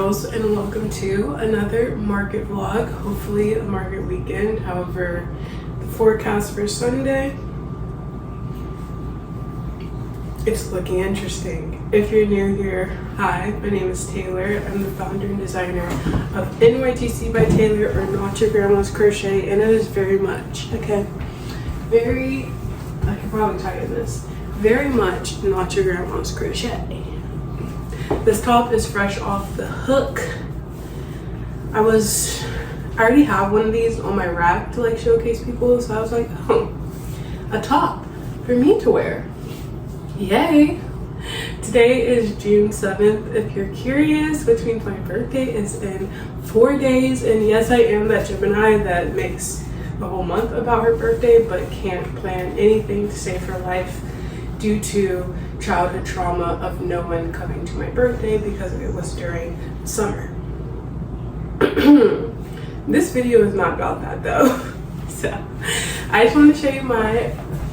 girls, and welcome to another market vlog. Hopefully a market weekend. However, the forecast for Sunday, it's looking interesting. If you're new here, hi, my name is Taylor. I'm the founder and designer of NYGC by Taylor, or Not Your Grandma's Crochet, and it is very much, I could probably title this, very much Not Your Grandma's Crochet. This top is fresh off the hook. I already have one of these on my rack to like showcase people, so I was like, oh, a top for me to wear. Yay! Today is June 7th. If you're curious, which means my birthday is in 4 days, and yes, I am that Gemini that makes the whole month about her birthday but can't plan anything to save her life due to childhood trauma of no one coming to my birthday because it was during summer. This video is not about that though. So I just want to show you my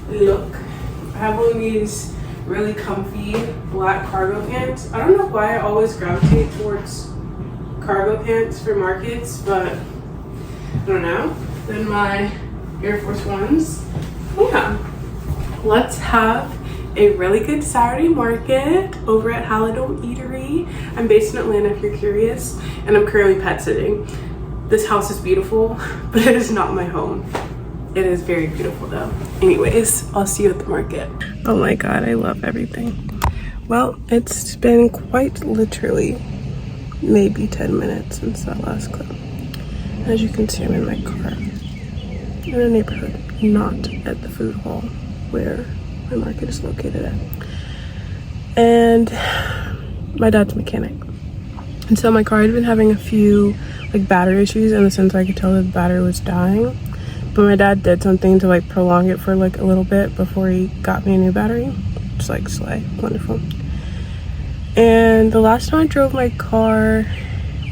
look. I have one of these really comfy black cargo pants. I don't know why I always gravitate towards cargo pants for markets, but I don't know. Then my Air Force Ones. Yeah, let's have a really good Saturday market over at Halidome Eatery. I'm based in Atlanta if you're curious, and I'm currently pet sitting. This house is beautiful, but it is not my home. It is very beautiful though. Anyways, I'll see you at the market. Oh my god, I love everything. Well, it's been quite literally maybe 10 minutes since that last clip. As you can see, I'm in my car in a neighborhood, not at the food hall where my market is located at. And my dad's a mechanic, and so my car had been having a few like battery issues in the sense I could tell that the battery was dying, but my dad did something to like prolong it for like a little bit before he got me a new battery. Just like slay, wonderful. And the last time I drove my car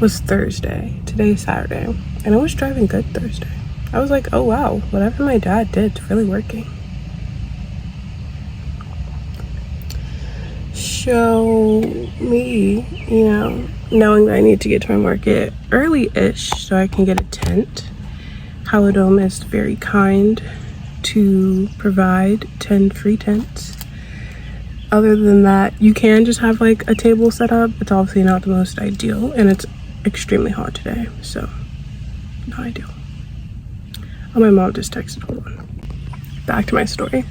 was Thursday. Today is Saturday, and I was driving good Thursday. I was like, oh wow, whatever my dad did, it's really working. So me, you know, knowing that I need to get to my market early-ish so I can get a tent. Halidome is very kind to provide 10 free tents. Other than that, you can just have like a table set up. It's obviously not the most ideal, and it's extremely hot today, so not ideal. Oh, my mom just texted. Hold on. Back to my story.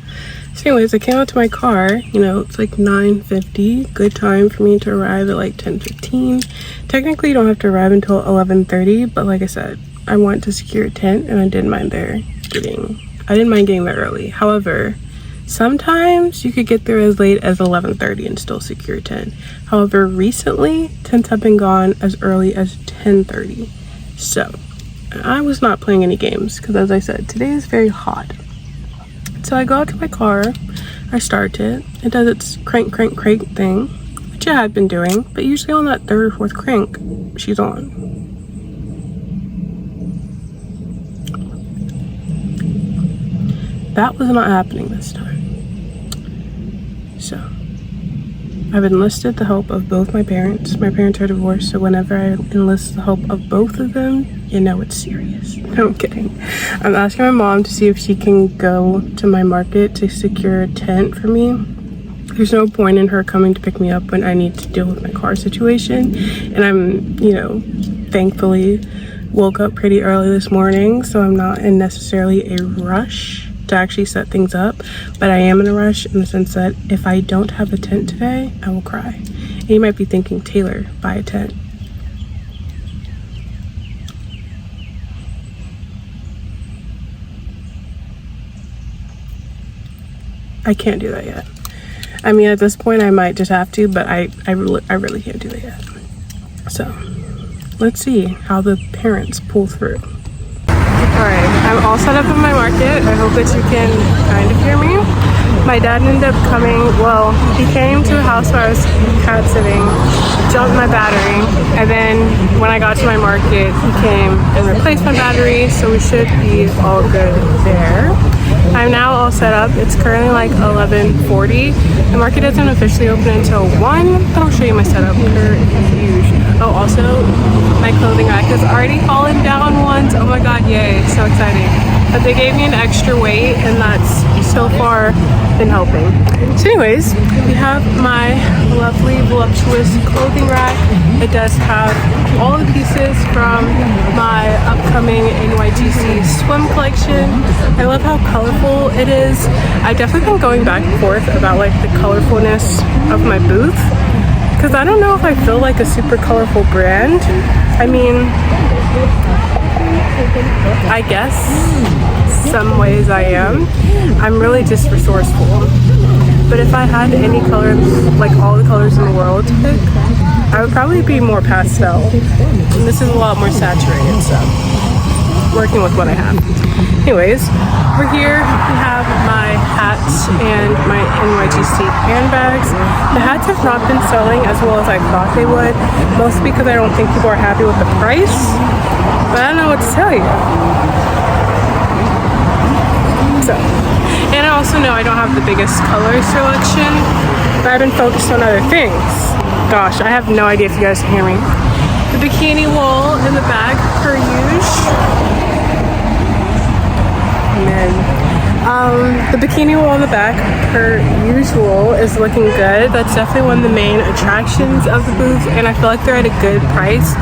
So anyways, I came out to my car, you know, it's like 9:50, good time for me to arrive at like 10:15. Technically you don't have to arrive until 11:30, but like I said, I want to secure a tent, and I didn't mind getting there early. However, sometimes you could get there as late as 11:30 and still secure a tent. However, recently tents have been gone as early as 10:30. So I was not playing any games because, as I said, today is very hot. So I go out to my car, I start it, it does its crank thing, which I had been doing, but usually on that third or fourth crank, she's on. That was not happening this time. So I've enlisted the help of both my parents. My parents are divorced, so whenever I enlist the help of both of them, you know it's serious. No, I'm kidding. I'm asking my mom to see if she can go to my market to secure a tent for me. There's no point in her coming to pick me up when I need to deal with my car situation. And I'm, you know, thankfully woke up pretty early this morning, so I'm not in necessarily a rush to actually set things up, but I am in a rush in the sense that if I don't have a tent today, I will cry. And you might be thinking, Taylor, buy a tent. I can't do that yet. I mean, at this point I might just have to, but I really can't do that yet. So let's see how the parents pull through. Alright, I'm all set up in my market. I hope that you can kind of hear me. My dad ended up coming, well, he came to a house where I was cat sitting, jumped my battery, and then when I got to my market, he came and replaced my battery, so we should be all good there. I'm now all set up. It's currently like 11:40. The market doesn't officially open until 1, but I'll show you my setup per usual. Oh, also, my clothing rack has already fallen down once. Oh my god, yay, so exciting. But they gave me an extra weight, and that's so far been helping. So anyways, we have my lovely, voluptuous clothing rack. It does have all the pieces from my upcoming NYGC swim collection. I love how colorful it is. I've definitely been going back and forth about like the colorfulness of my booth, because I don't know if I feel like a super colorful brand. I mean, I guess some ways I am. I'm really just resourceful. But if I had any color, like all the colors in the world to pick, I would probably be more pastel. And this is a lot more saturated, so working with what I have. Anyways, we're here. We have my hats and my NYGC handbags. The hats have not been selling as well as I thought they would, mostly because I don't think people are happy with the price. But I don't know what to tell you. So, and I also know I don't have the biggest color selection, but I've been focused on other things. Gosh, I have no idea if you guys can hear me. The bikini wool in the bag per usual. And then the bikini wool on the back per usual is looking good. That's definitely one of the main attractions of the booth, and I feel like they're at a good price.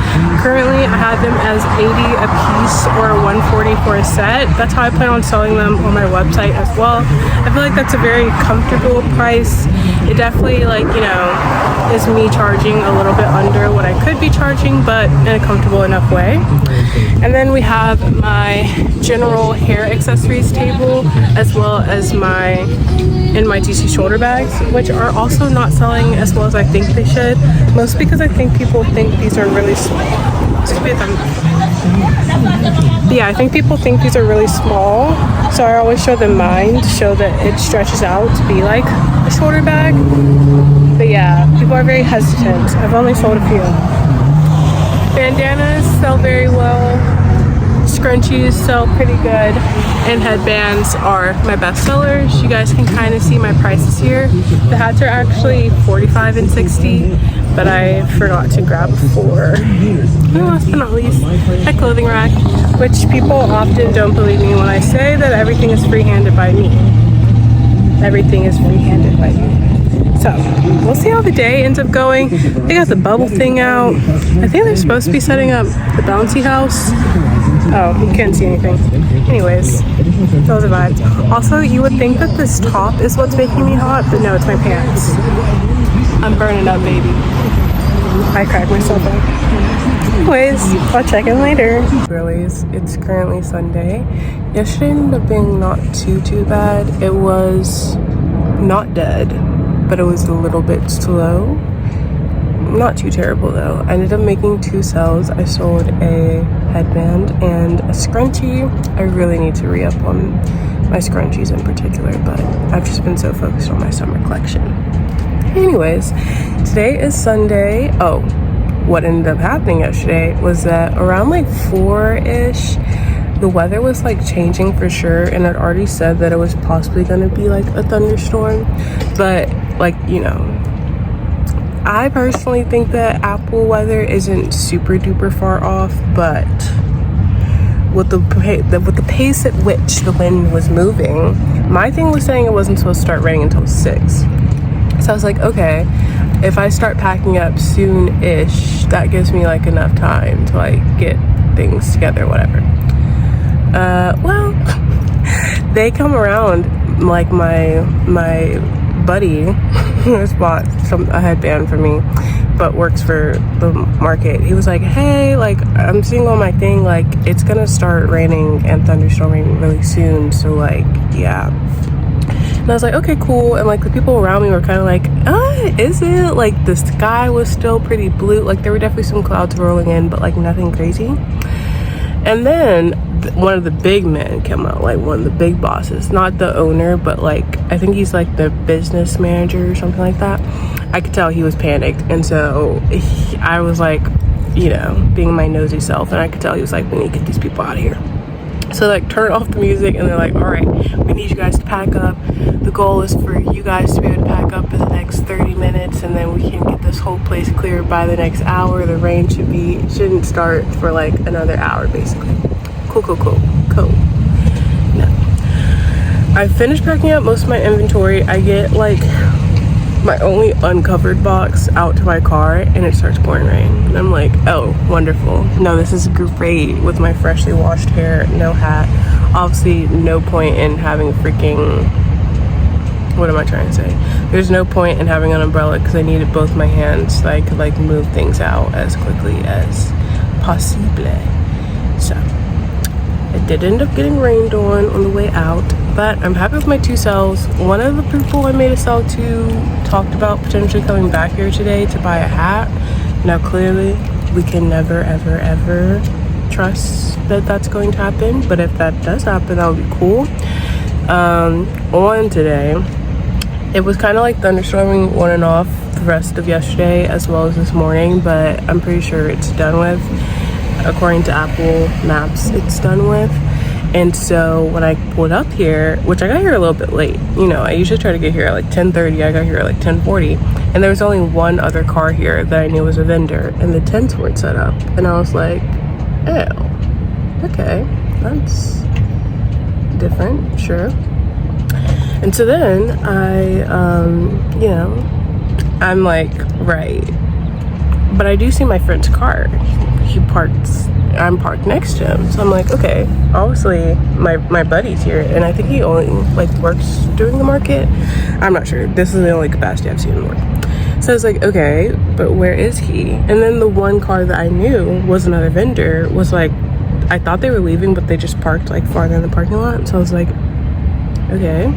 Currently I have them as 80 a piece or 140 for a set. That's how I plan on selling them on my website as well. I feel like that's a very comfortable price. It definitely, like, you know, is me charging a little bit under what I could be charging, but in a comfortable enough way. And then we have my general hair accessories table, as well as my NYGC shoulder bags, which are also not selling as well as I think they should, mostly because I think people think these are really small. Yeah, I think people think these are really small, so I always show them mine to show that it stretches out to be like a shoulder bag. But yeah, people are very hesitant. I've only sold a few. Bandanas sell very well. Scrunchies sell pretty good, and headbands are my best sellers. You guys can kind of see my prices here. The hats are actually $45 and $60, but I forgot to grab 4. And last but not least, my clothing rack, which people often don't believe me when I say that everything is free-handed by me. Everything is free-handed by me. So, we'll see how the day ends up going. They got the bubble thing out. I think they're supposed to be setting up the bouncy house. Oh, you can't see anything. Anyways, those are vibes. Also, you would think that this top is what's making me hot, but no, it's my pants. I'm burning up, baby. I cracked myself up. Anyways, I'll check in later. Girlies, it's currently Sunday. Yesterday ended up being not too bad. It was not dead, but it was a little bit slow. Not too terrible though. I ended up making 2 sales. I sold a headband and a scrunchie. I really need to re-up on my scrunchies in particular, but I've just been so focused on my summer collection. Anyways, today is Sunday. Oh, what ended up happening yesterday was that around like 4-ish, the weather was like changing for sure, and I'd already said that it was possibly going to be like a thunderstorm, but like, you know, I personally think that Apple weather isn't super duper far off, but with the pace at which the wind was moving, my thing was saying it wasn't supposed to start raining until 6. So I was like, okay, if I start packing up soon-ish, that gives me like enough time to like get things together, whatever. Well, they come around, like my buddy who has bought a headband for me but works for the market. He was like, hey, like, I'm seeing on my thing, like, it's gonna start raining and thunderstorming really soon, so like, yeah. And I was like, okay, cool. And like the people around me were kind of like, is it? Like the sky was still pretty blue, like there were definitely some clouds rolling in, but like nothing crazy. And then one of the big men came out, like one of the big bosses, not the owner, but like I think he's like the business manager or something like that. I could tell he was panicked, and so I was like, you know, being my nosy self, and I could tell he was like, we need to get these people out of here. So like turn off the music, and they're like, all right, we need you guys to pack up. The goal is for you guys to be able to pack up as and then we can get this whole place cleared by the next hour. The rain shouldn't start for like another hour basically. Cool. No. I finished packing up most of my inventory. I get like my only uncovered box out to my car and it starts pouring rain. And I'm like, oh, wonderful. No, this is great with my freshly washed hair, no hat. Obviously, no point in having freaking, what am I trying to say? There's no point in having an umbrella because I needed both my hands so I could like move things out as quickly as possible. So it did end up getting rained on the way out, but I'm happy with my 2 sells. One of the people I made a sell to talked about potentially coming back here today to buy a hat. Now clearly we can never ever trust that that's going to happen, but if that does happen, that would be cool. On today, it was kind of like thunderstorming on and off the rest of yesterday as well as this morning, but I'm pretty sure it's done with. According to Apple Maps, it's done with. And so when I pulled up here, which I got here a little bit late, you know, I usually try to get here at like 10:30. I got here at like 10:40, and there was only one other car here that I knew was a vendor, and the tents weren't set up. And I was like, oh, okay, that's different, sure. And so then you know, I'm like, right, but I do see my friend's car. I'm parked next to him, so I'm like, okay, obviously my buddy's here, and I think he only like works during the market. I'm not sure. This is the only capacity I've seen him work. So I was like, okay, but where is he? And then the one car that I knew was another vendor was like, I thought they were leaving, but they just parked like farther in the parking lot. So I was like, okay.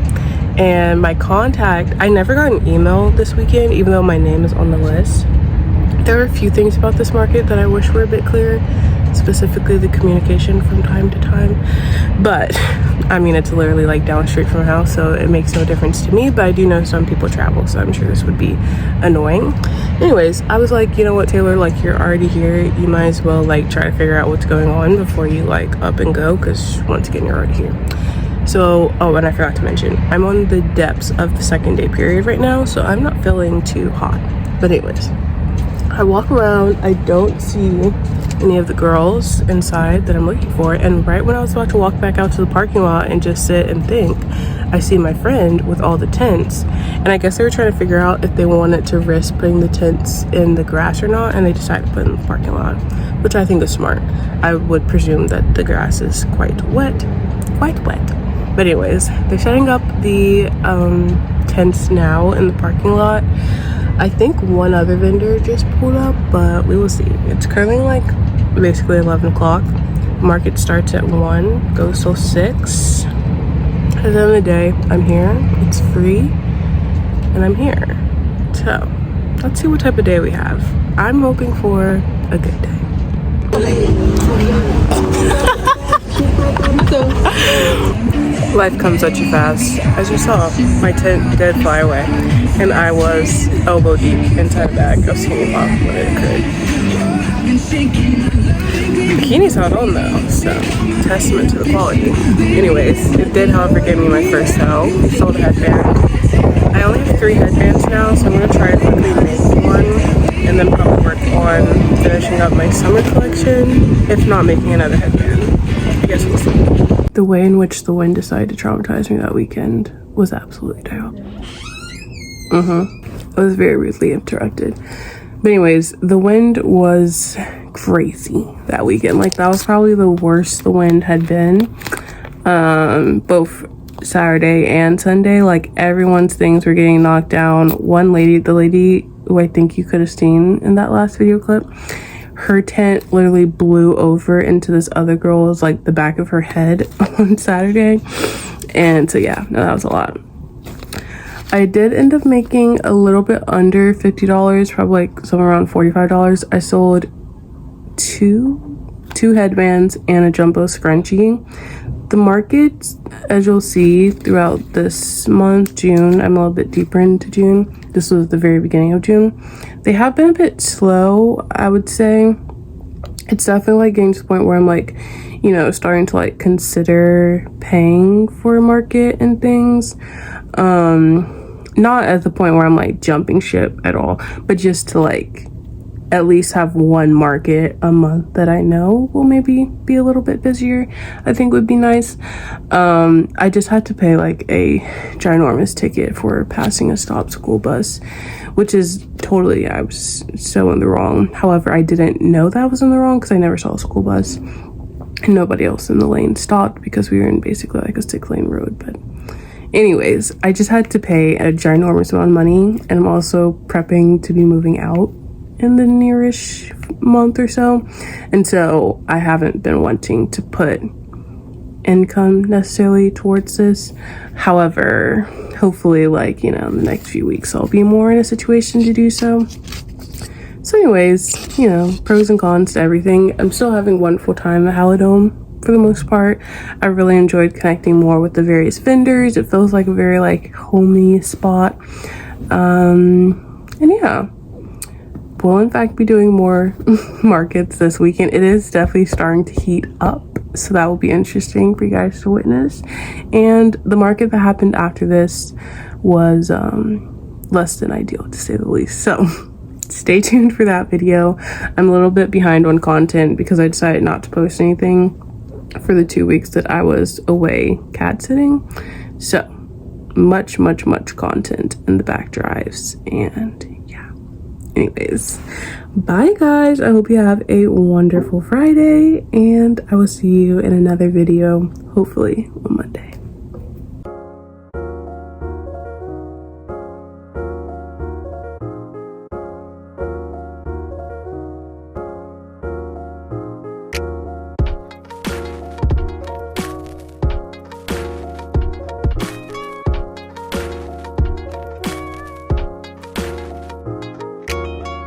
And my contact, I never got an email this weekend, even though my name is on the list. There are a few things about this market that I wish were a bit clearer, specifically the communication from time to time. But I mean, it's literally like down the street from my house, so it makes no difference to me. But I do know some people travel, so I'm sure this would be annoying. Anyways, I was like, you know what, Taylor, like you're already here, you might as well like try to figure out what's going on before you like up and go, because once again, you're already here. So, oh, and I forgot to mention, I'm on the depths of the 2nd day period right now, so I'm not feeling too hot. But anyways, I walk around, I don't see any of the girls inside that I'm looking for, and right when I was about to walk back out to the parking lot and just sit and think, I see my friend with all the tents, and I guess they were trying to figure out if they wanted to risk putting the tents in the grass or not, and they decided to put it in the parking lot, which I think is smart. I would presume that the grass is quite wet. But anyways, they're setting up the tents now in the parking lot. I think one other vendor just pulled up, but we will see. It's currently like basically 11 o'clock. Market starts at 1, goes till 6. At the end of the day, I'm here. It's free, and I'm here. So let's see what type of day we have. I'm hoping for a good day. Life comes at you fast. As you saw, my tent did fly away, and I was elbow deep inside a bag of skinny pop when it occurred. The bikini's not on though, so testament to the quality. Anyways, it did, however, give me my first sell. Sold a headband. I only have 3 headbands now, so I'm gonna try to quickly make one, and then probably work on finishing up my summer collection, if not making another headband. I guess we'll see. The way in which the wind decided to traumatize me that weekend was absolutely terrible. I was very rudely interrupted. But anyways, the wind was crazy that weekend. Like, that was probably the worst the wind had been. Both Saturday and Sunday. Like, everyone's things were getting knocked down. One lady, the lady who I think you could have seen in that last video clip, her tent literally blew over into this other girl's, like, the back of her head on Saturday. And so yeah, no, that was a lot. I did end up making a little bit under $50, probably like somewhere around $45. I sold two headbands and a jumbo scrunchie. The market, as you'll see throughout this month, June, I'm a little bit deeper into June. This was the very beginning of June. They have been a bit slow, I would say. It's definitely like getting to the point where I'm like, you know, starting to like consider paying for a market and things. not at the point where I'm like jumping ship at all, but just to like at least have one market a month that I know will maybe be a little bit busier, I think would be nice. I just had to pay like a ginormous ticket for passing a stop school bus, which is totally, I was so in the wrong. However, I didn't know that I was in the wrong because I never saw a school bus and nobody else in the lane stopped because we were in basically like a 6-lane road. But anyways, I just had to pay a ginormous amount of money, and I'm also prepping to be moving out in the nearish month or so, and so I haven't been wanting to put income necessarily towards this. However, hopefully, like, you know, in the next few weeks I'll be more in a situation to do so. So anyways, you know, pros and cons to everything. I'm still having wonderful time at Halidome for the most part. I really enjoyed connecting more with the various vendors. It feels like a very like homey spot. And yeah, we'll in fact be doing more markets this weekend. It is definitely starting to heat up, so that will be interesting for you guys to witness. And the market that happened after this was less than ideal, to say the least. So stay tuned for that video. I'm a little bit behind on content because I decided not to post anything for the 2 weeks that I was away cat sitting. So much content in the back drives. And anyways, bye guys. I hope you have a wonderful Friday, and I will see you in another video hopefully on Monday.